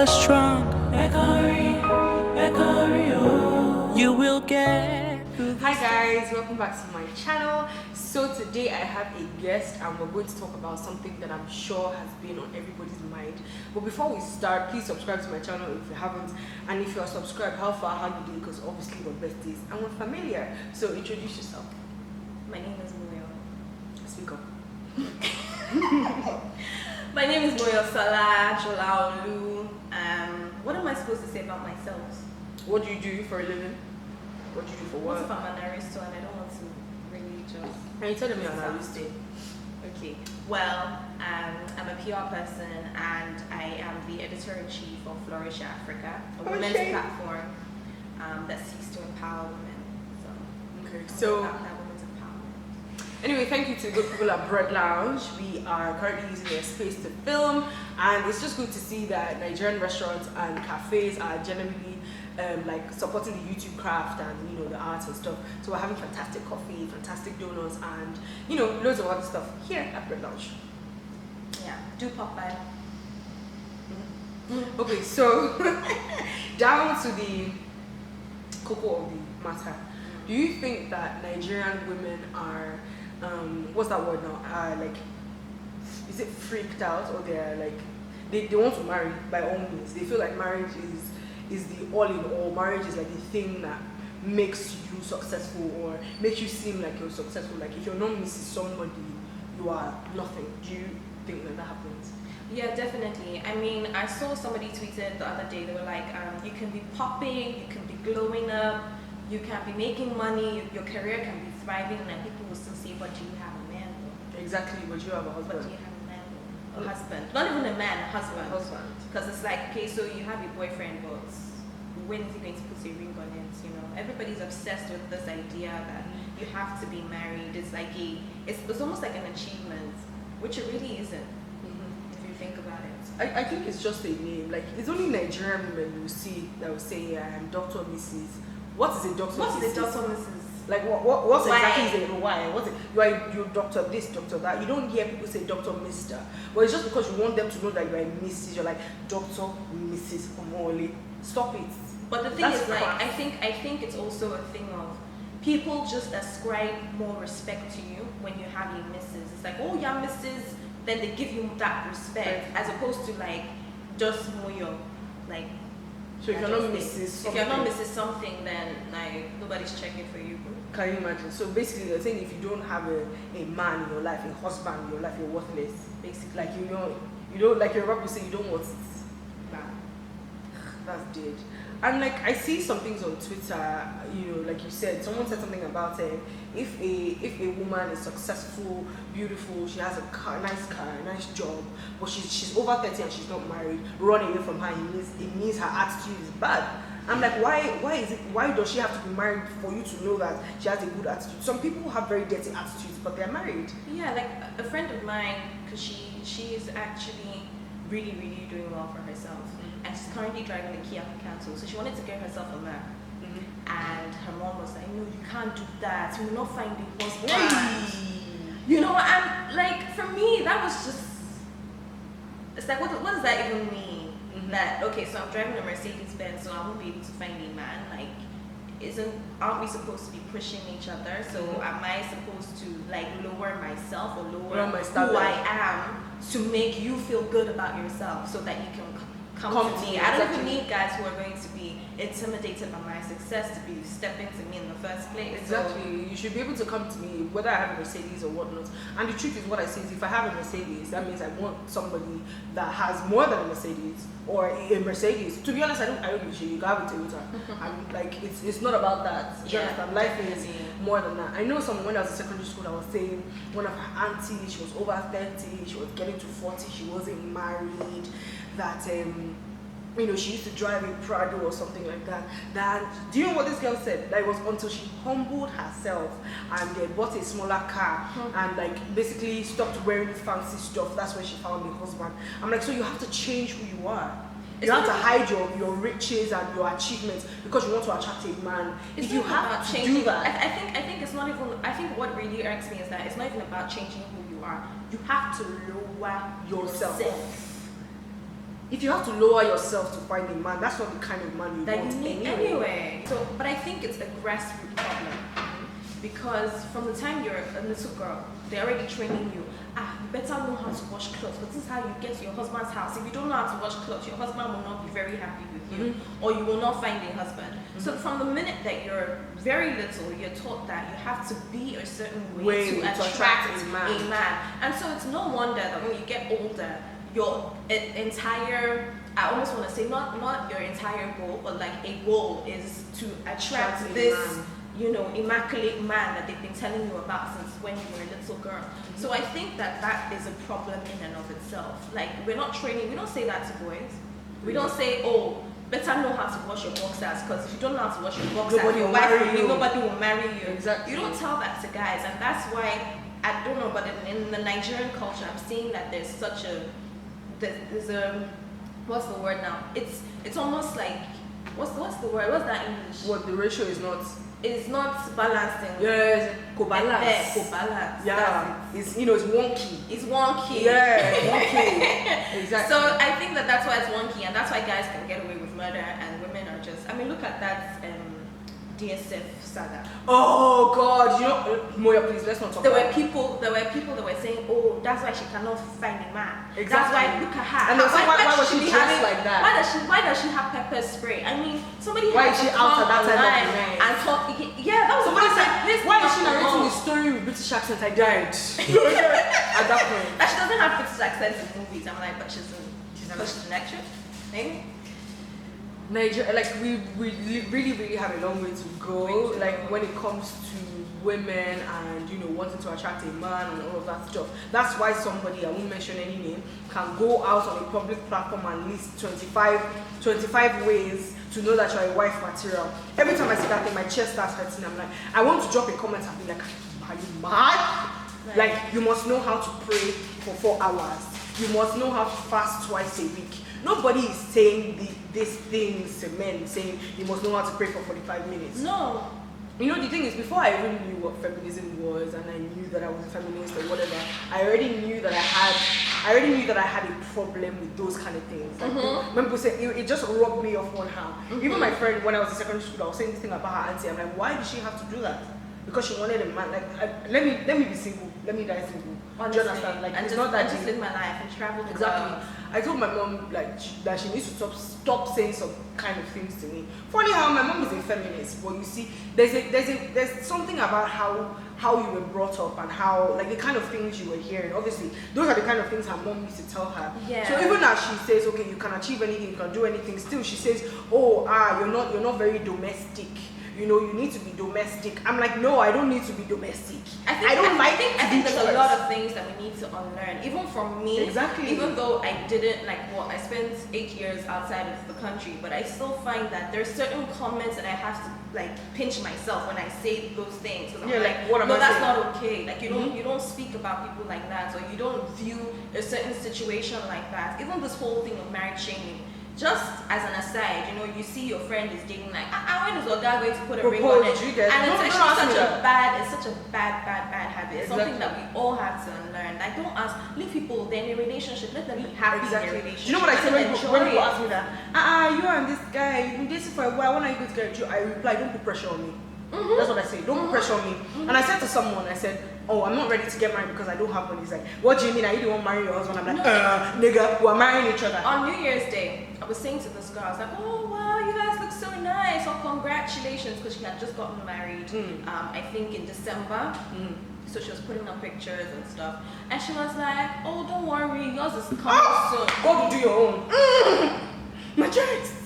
are strong. You will get through this. Hi guys, welcome back to my channel. So today I have a guest and we're going to talk about something that I'm sure has been on everybody's mind. But before we start, please subscribe to my channel if you haven't, and if you're subscribed, how far, how you doing? Because obviously we're besties and we're familiar. So introduce yourself. My name is Moyo. Speak up. My name is Moyo Salah Jolaolu. What am I supposed to say about myself? What do you do for a living? What do you do for What work? if I'm an aristo and I don't want to really just... And you tell me I'm an artist. Okay. Well, I'm a PR person and I am the editor-in-chief of Flourish Africa, a women's platform that seeks to empower women. So that women's empowerment. anyway, thank you to the good people at Bread Lounge. We are currently using their space to film, and it's just good to see that Nigerian restaurants and cafes are genuinely like supporting the YouTube craft and the arts and stuff. So we're having fantastic coffee, fantastic donuts, and loads of other stuff here at Bread Lounge. Yeah, do pop by. Okay, so down to the cocoa of the matter. Do you think that Nigerian women are what's that word now? Like, is it freaked out, or they're like they want to marry by all means? They feel like marriage is the all in all. Marriage is like the thing that makes you successful or makes you seem like you're successful. Like if you're not Mrs. Somebody, you are nothing. Do you think that happens? Yeah, definitely. I mean, I saw somebody tweeted the other day. They were like, you can be popping, you can be glowing up, you can be making money, your career can be thriving, and people will still say, but do you have a man though? Exactly, but you have a husband. But do you have a man though? A husband. Not even a man, a husband. Because it's like, okay, so you have your boyfriend, but when is he going to put a ring on it? Everybody's obsessed with this idea that you have to be married. It's like it's almost like an achievement, which it really isn't. If you think about it. I think it's just a name. Like it's only Nigerian women you see that will say I am Dr. Mrs. What is a Dr. What Mrs.? is a Dr. Mrs.? Like what's Why? exactly the why? What's it? You're doctor this, doctor that. You don't hear people say Dr. Mr. But it's just because you want them to know that you're a Mrs. You're like Dr. Mrs. Omole. Stop it. But the thing That's is, like, crap. I think it's also a thing of people just ascribe more respect to you when you have a Mrs. It's like, oh yeah, Mrs. Then they give you that respect, as opposed to like just Moyo, like. So if you're not Mrs. If you're not Mrs. something, then like nobody's checking for you. Can you imagine? So basically, they're saying if you don't have a man in your life, a husband in your life, you're worthless. Basically, like you don't like your rapper say you don't want it. Nah, that's dead. And like I see some things on Twitter, like you said, someone said something about if a woman is successful, beautiful, she has a nice car, a nice job, but she's over 30 and she's not married, run away from her. It means her attitude is bad. I'm like, why does she have to be married for you to know that she has a good attitude? Some people have very dirty attitudes, but they're married. Yeah, like a friend of mine, because she is actually really, really doing well for herself. And she's currently driving a Kia Picanto, so she wanted to get herself a man. And her mom was like, no, you can't do that, you will not find a husband. And like for me that was just, it's like what does that even mean? That okay, so I'm driving a Mercedes Benz, so I won't be able to find a man. Like aren't we supposed to be pushing each other? So am I supposed to like lower myself or lower my who standard. I am to make you feel good about yourself so that you can come to me? I don't even need guys who are going to be intimidated by my success to be stepping to me in the first place. Exactly. So, you should be able to come to me whether I have a Mercedes or whatnot. And the truth is, what I say is, if I have a Mercedes, that means I want somebody that has more than a Mercedes or a Mercedes. To be honest, I don't usually you have a Toyota. I'm like it's not about that. You understand? Life is more than that. I know someone when I was in secondary school that was saying one of her aunties, she was over 30, she was getting to 40, she wasn't married, that she used to drive a Prado or something like that. Do you know what this girl said? That it was until she humbled herself and bought a smaller car and like basically stopped wearing fancy stuff. That's when she found a husband. I'm like, so you have to change who you are. You have to hide your riches and your achievements because you want to attract a man. If you have to do that, I think it's not even. I think what really irks me is that it's not even about changing who you are. You have to lower yourself. if you have to lower yourself to find a man, that's not the kind of man you that want you need anyway. So, but I think it's a grassroots problem because from the time you're a little girl, they're already training you. You better know how to wash clothes, but this is how you get to your husband's house. If you don't know how to wash clothes, your husband will not be very happy with you, or you will not find a husband. So from the minute that you're very little, you're taught that you have to be a certain way to attract a man. And so it's no wonder that when you get older, your entire, I almost want to say not your entire goal, but like a goal is to attract this immaculate man that they've been telling you about since when you were a little girl. So I think that is a problem in and of itself. Like, we don't say that to boys. We don't say, oh, better know how to wash your boxers, because if you don't know how to wash your boxers, nobody will marry you. Exactly. You don't tell that to guys, and that's why, I don't know, but in the Nigerian culture, I'm seeing that there's a, what's the word now? It's almost like, what's the word? What's that English? What, the ratio is not... It's not balancing. Yes, co-balance. Co-balance. Yeah, it's wonky. It's wonky. Yeah, wonky. Exactly. So I think that's why it's wonky, and that's why guys can get away with murder, and women are just. I mean, look at that DSF saga. Oh God, Moyo, please, let's not talk. There were people that were saying, oh, that's why she cannot find a man. Exactly. That's why, look at her. And why was she dressed like that? Why does she have pepper spray? I mean, somebody why had is she to out come at that time online of the night? and talk. Yeah, that was Somebody said, this. why is she narrating the story with British accent? I died. At that point. That she doesn't have British accents in movies. I'm like, but she's an actress, maybe. Nigeria, like we really, really have a long way to go. Like when it comes to women and wanting to attract a man and all of that stuff. That's why somebody, I won't mention any name, can go out on a public platform and list 25 ways to know that you're a wife material. Every time I see that thing, my chest starts hurting. I'm like, I want to drop a comment and be like, are you mad? Right. Like, you must know how to pray for 4 hours. You must know how to fast twice a week. Nobody is saying these things to men, saying you must know how to pray for 45 minutes. No. The thing is, before I even knew what feminism was and I knew that I was a feminist or whatever, I already knew that I had a problem with those kind of things. Like when people say it just rubbed me off one how. Even my friend, when I was in secondary school, I was saying this thing about her auntie. I'm like, why did she have to do that? Because she wanted a man. Like, let me be single. Let me die single. Honestly, do you understand? Like, and it's just, not that just live my life and travel the exactly. world. I told my mom that she needs to stop saying some kind of things to me. Funny how my mom is a feminist, but you see, there's something about how you were brought up and how, like, the kind of things you were hearing. Obviously, those are the kind of things her mom used to tell her. Yeah. So even as she says, okay, you can achieve anything, you can do anything, still she says, oh, you're not very domestic. You need to be domestic. I'm like, no, I don't need to be domestic. I think there's a lot of things that we need to unlearn. Even for me, exactly. Even though I didn't I spent 8 years outside of the country, but I still find that there's certain comments that I have to pinch myself when I say those things. Yeah, what am I saying? That's not okay. Like you don't speak about people like that, or you don't view a certain situation like that. Even this whole thing of marriage shaming. Just as an aside, you see your friend is dating when is Oga going to put a ring on it? And it's actually such a bad habit. It's something that we all have to unlearn. Like, don't ask, leave people, they're in a relationship, let them be happy in their relationship. Do you know what I say when people ask me that? You and this guy, you've been dating for a while, when are you going to get you? I reply, don't put pressure on me. That's what I say, don't put pressure on me. And I said to someone, I said, oh, I'm not ready to get married because I don't have money. He's like, what do you mean? Are you the one marrying your husband? I'm like, nigga, we're marrying each other. On New Year's Day, I was saying to this girl, I was like, oh wow, you guys look so nice. Oh, congratulations, because she had just gotten married, I think in December. So she was putting up pictures and stuff. And she was like, oh, don't worry, yours is coming soon. Go to do your own. My chest.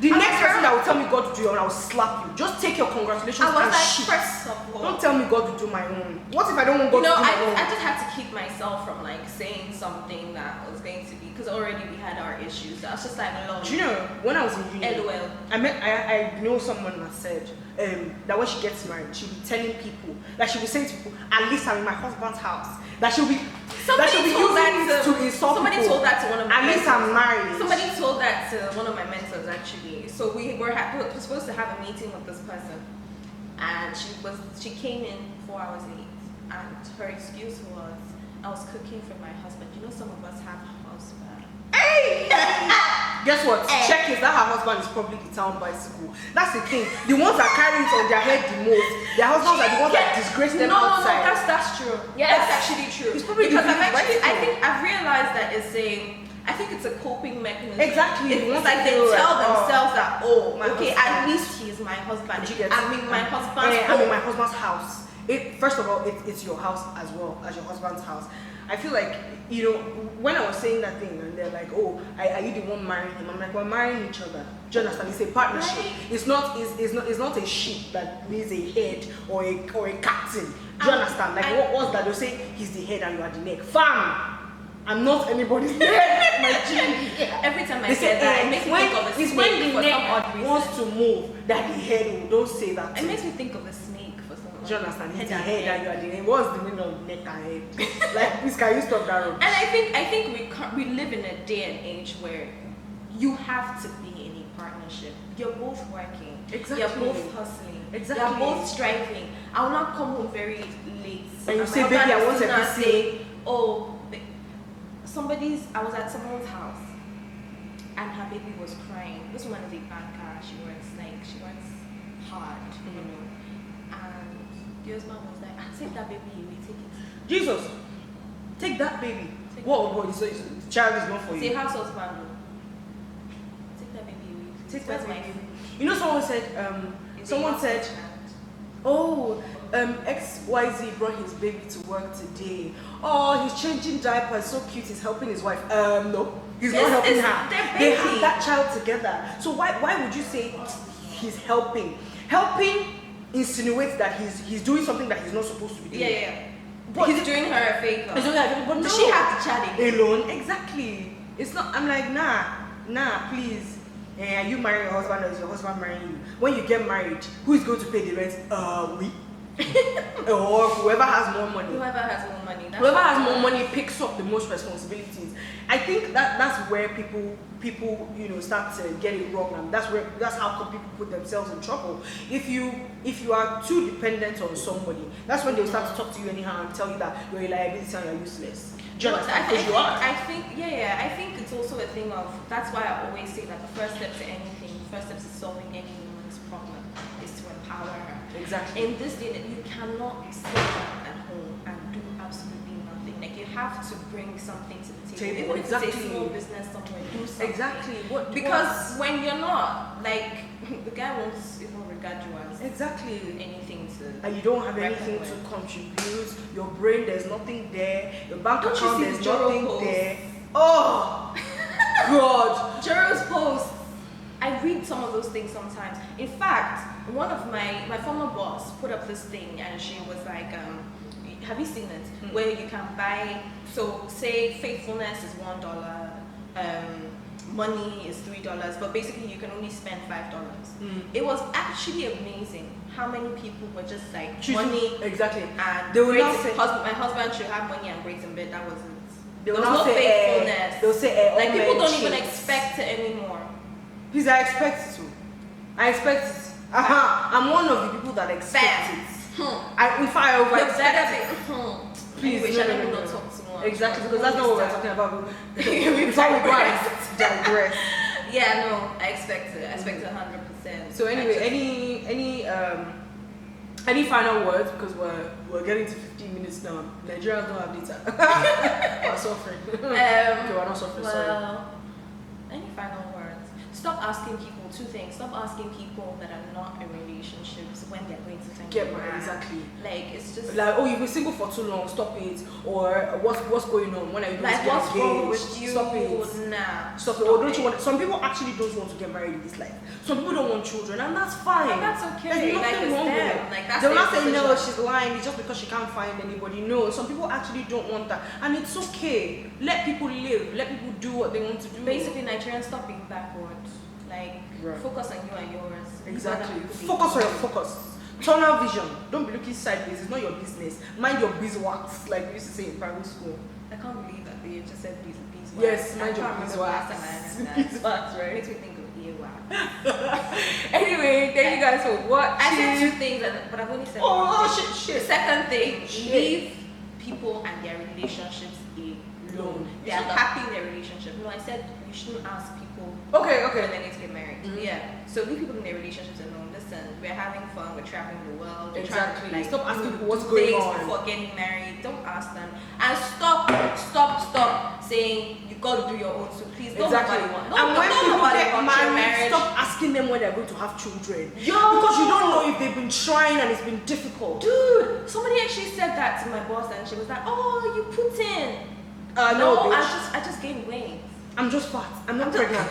The next person that will tell me God to do your own, I will slap you. Just take your congratulations and shit. First of all, don't tell me God to do my own. What if I don't want God to do my own? I just had to keep myself from saying something that was going to be, because already we had our issues. So I was just like, no. Do you know, when I was in uni, LOL. I know someone that said that when she gets married, she'll be telling people, that she'll be saying to people, at least I'm in my husband's house. That she'll be Somebody told that to one of my mentors. At least I'm married. Somebody told that to one of my mentors actually. So we were supposed to have a meeting with this person, and she came in 4 hours late, and her excuse was, I was cooking for my husband. Some of us have husbands. Hey! Guess what? Hey. Check is that her husband is probably the town bicycle. That's the thing. The ones that carry it on their head the most, their husbands are the ones that disgrace them outside. No, that's true. Yes. That's actually true. It's probably Because the I bicycle. think I've realized that I think it's a coping mechanism. Exactly. It's Once like you they feel tell like, themselves that, my okay, husband. at least he's my husband. Did you get I'm in my husband's I'm in home. my husband's house. First of all, it's your house as well as your husband's house. I feel like, when I was saying that thing and they're like, oh, are you the one marrying him? I'm like, we're marrying each other. Do you understand? It's a partnership. Right. It's not a sheep that needs a head or a captain. Do you understand? Like what was that? They'll say he's the head and you are the neck. Fam! I'm not anybody's neck, my G. Every time I They say that, it makes me think of a it's when snake the for some neck odd reason. wants to move that the head will. Don't say that. It makes me think of a snake for some Do you understand? It's the and head and you are the head. What's the meaning of neck and head? Like, please, can you stop that rubbish? And I think we live in a day and age where you have to be in a partnership. You're both working. Exactly. You're both hustling. Exactly. You're both striving. I will not come home very late. And you my say, husband "Baby, I will want still to not be say, oh, I was at someone's house and her baby was crying. This woman is a banker. She works hard, And the husband was like, take that baby away, take it. Jesus, take that baby. What? So the child is not for Say you. house husband. Take that baby away. Take Where's that my baby. food? Someone said, oh, XYZ brought his baby to work today. Oh, he's changing diapers, so cute, he's helping his wife. No, he's not helping her. They have that child together. So why would you say he's helping? Helping insinuates that he's doing something that he's not supposed to be doing. Yeah. But he's doing her a favor. He's doing her a favor, but no. Does she have the child alone? Exactly. It's not. I'm like, nah, please. Are you marrying your husband or is your husband marrying you? When you get married, who is going to pay the rent? We. Or whoever has more money. Whoever has more money Picks up the most responsibilities. I think that's where people start to get it wrong, and that's how people put themselves in trouble. If you are too dependent on somebody, that's when they'll start to talk to you anyhow and tell you that you're a liability and you're useless. Do you understand? Because you are. I think it's also a thing of, that's why I always say that the first step to anything, the first step to solving any woman's problem is to empower her. Exactly. In this day that you cannot sit at home and do absolutely nothing. Like, you have to bring something to the table. Even if exactly. it's a small business somewhere, do something. Exactly. Because when you're not, like, the guy won't even regard you as exactly anything to. And you don't have anything to contribute. Your brain, there's nothing there. Your bank account, there's nothing there. Oh God. Jero's posts. I read some of those things sometimes. In fact, one of my former boss put up this thing and she was like, have you seen it? Where you can buy, so say faithfulness is $1, money is $3, but basically you can only spend $5. It was actually amazing how many people were just like, money. Exactly. And they will not say, my husband should have money and breaks in bed. That wasn't. There was no faithfulness. They'll say, like, people don't even expect it anymore. Please, I expect it to. I expect it. I'm one of the people that expect it. In fact, I over expect it. Please, anyway, not talk too much. Exactly, because that's not what we're talking about. Before we go and digress. Yeah, no, I expect it. I expect it 100%. So anyway, any final words, because we're getting to 15 minutes now. Nigerians don't have data. We're suffering. Okay, we're not suffering. Sorry. Any final words? Stop asking people two things. Stop asking people that are not in relationships when they're going to find get married. Exactly. Like, it's just like, oh, you've been single for too long. Stop it. Or what's going on? When are you going to get what's wrong engaged? with you? Stop it. Nah. Stop it. Or don't you want? Some people actually don't want to get married in this life. Some people don't want children, and that's fine. And that's okay. There's nothing like, wrong with them. it. Like, that's they'll not their say no, decision. she's lying. It's just because she can't find anybody. No, some people actually don't want that, and it's okay. Let people live. Let people do what they want to do. Basically, Nigerians, stop being backwards. Like, focus on you and yours. Exactly. Focus on your focus. Tunnel vision. Don't be looking sideways. It's not your business. Mind your beeswax, like we used to say in primary school. I can't believe that they just said beeswax. Yes, mind your beeswax. Beeswax, right? Makes me think of earwax. Anyway, thank you guys for watching. I said two things, but I've only said one. Shit. The second thing, leave people and their relationships alone. They You are said that. happy in their relationship. No, I said you shouldn't ask people Okay. when they need to get married. Mhm. Yeah. So leave people in their relationships alone. Listen, we're having fun. We're traveling the world. We're Exactly. trying to, Stop asking do people what's going things on. before getting married. Don't ask them. And stop saying you got to do your own. So please don't Exactly. nobody want. And when people get married, marriage. stop asking them when they're going to have children. Yo! Because you don't know if they've been trying and it's been difficult. Dude, somebody actually said that to my boss, and she was like, "Oh, you put in." No, bitch. I just gained weight. I'm just fat. I'm not pregnant.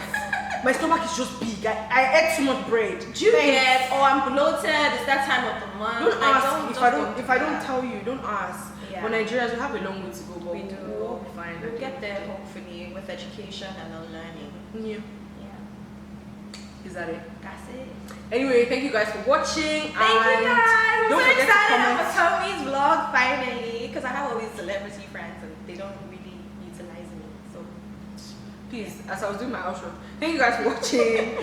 My stomach is just big. I ate too much bread. Do you get? Oh, I'm bloated. It's that time of the month. Don't Like, ask. If I don't tell you, don't ask. Yeah. For Nigerians, we have a long way to go, but We do. we'll be fine. We'll get there hopefully with education and learning. Yeah. Yeah, Is that it? that's it. Anyway, thank you guys for watching. Thank you and guys. I'm Don't so forget to excited comment. about Towmeey's vlog finally, because I have all these celebrity friends and they don't really utilize me. So Please, as I was doing my outro, thank you guys for watching.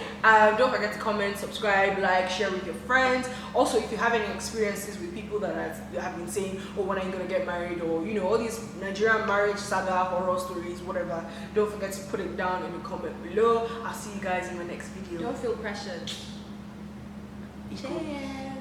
Don't forget to comment, subscribe, like, share with your friends. Also, if you have any experiences with people that have been saying, oh, when are you gonna get married, or you know, all these Nigerian marriage saga, horror stories, whatever, don't forget to put it down in the comment below. I'll see you guys in my next video. don't feel pressured. Be cool. Cheers.